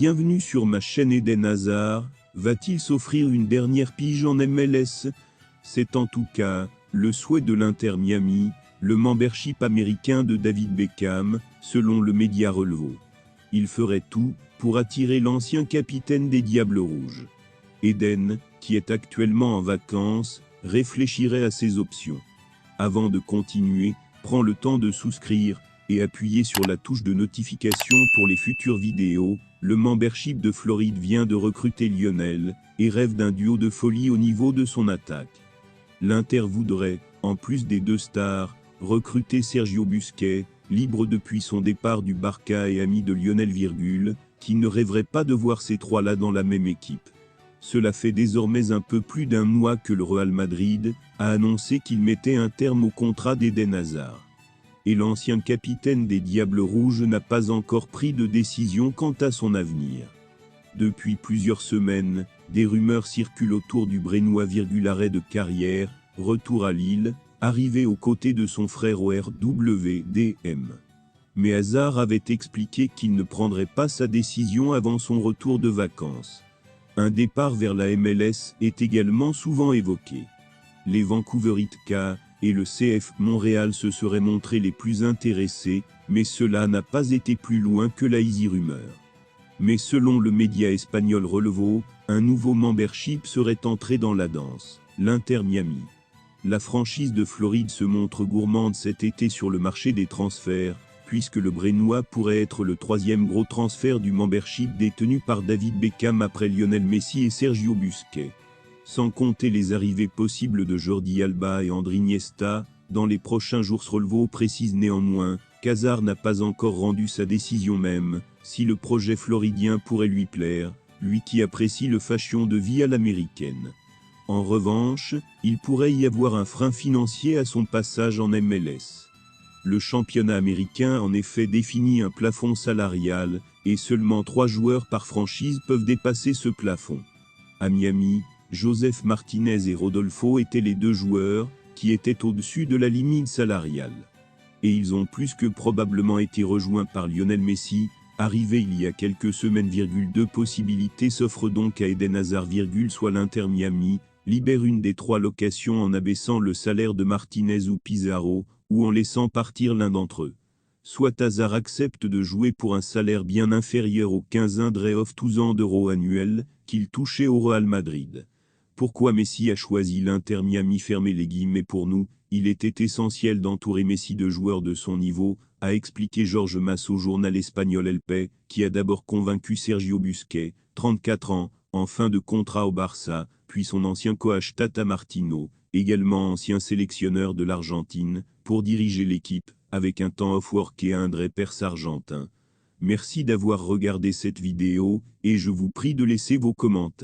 Bienvenue sur ma chaîne Eden Hazard. Va-t-il s'offrir une dernière pige en MLS? C'est en tout cas le souhait de l'Inter Miami, le membership américain de David Beckham, selon le média Relevo. Il ferait tout pour attirer l'ancien capitaine des Diables Rouges. Eden, qui est actuellement en vacances, réfléchirait à ses options. Avant de continuer, prends le temps de souscrire et appuyer sur la touche de notification pour les futures vidéos. Le membership de Floride vient de recruter Lionel et rêve d'un duo de folie au niveau de son attaque. L'Inter voudrait, en plus des deux stars, recruter Sergio Busquets, libre depuis son départ du Barça et ami de Lionel, qui ne rêverait pas de voir ces trois-là dans la même équipe. Cela fait désormais un peu plus d'un mois que le Real Madrid a annoncé qu'il mettait un terme au contrat d'Eden Hazard. Et l'ancien capitaine des Diables Rouges n'a pas encore pris de décision quant à son avenir. Depuis plusieurs semaines, des rumeurs circulent autour du Brénois, arrêt de carrière, retour à Lille, arrivé aux côtés de son frère au RWDM. Mais Hazard avait expliqué qu'il ne prendrait pas sa décision avant son retour de vacances. Un départ vers la MLS est également souvent évoqué. Les Vancouverites et le CF Montréal se seraient montrés les plus intéressés, mais cela n'a pas été plus loin que la easy rumeur. Mais selon le média espagnol Relevo, un nouveau membership serait entré dans la danse, l'Inter Miami. La franchise de Floride se montre gourmande cet été sur le marché des transferts, puisque le Brénois pourrait être le troisième gros transfert du membership détenu par David Beckham après Lionel Messi et Sergio Busquets. Sans compter les arrivées possibles de Jordi Alba et André Iniesta, dans les prochains jours. Relevo précise néanmoins qu'Hazard n'a pas encore rendu sa décision, même si le projet floridien pourrait lui plaire, lui qui apprécie le fashion de vie à l'américaine. En revanche, il pourrait y avoir un frein financier à son passage en MLS. Le championnat américain en effet définit un plafond salarial, et seulement 3 joueurs par franchise peuvent dépasser ce plafond. À Miami, Joseph Martinez et Rodolfo étaient les 2 joueurs qui étaient au-dessus de la limite salariale. Et ils ont plus que probablement été rejoints par Lionel Messi, arrivé il y a quelques semaines. 2 possibilités s'offrent donc à Eden Hazard, soit l'Inter Miami libère une des 3 locations en abaissant le salaire de Martinez ou Pizarro, ou en laissant partir l'un d'entre eux. Soit Hazard accepte de jouer pour un salaire bien inférieur aux 15 12 d'euros annuels qu'il touchait au Real Madrid. Pourquoi Messi a choisi l'Inter Miami? Fermez les guillemets. Pour nous, il était essentiel d'entourer Messi de joueurs de son niveau, a expliqué Jorge Mas au journal espagnol El País, qui a d'abord convaincu Sergio Busquets, 34 ans, en fin de contrat au Barça, puis son ancien coach Tata Martino, également ancien sélectionneur de l'Argentine, pour diriger l'équipe, avec un temps off-work et un vrai perse argentin. Merci d'avoir regardé cette vidéo, et je vous prie de laisser vos commentaires.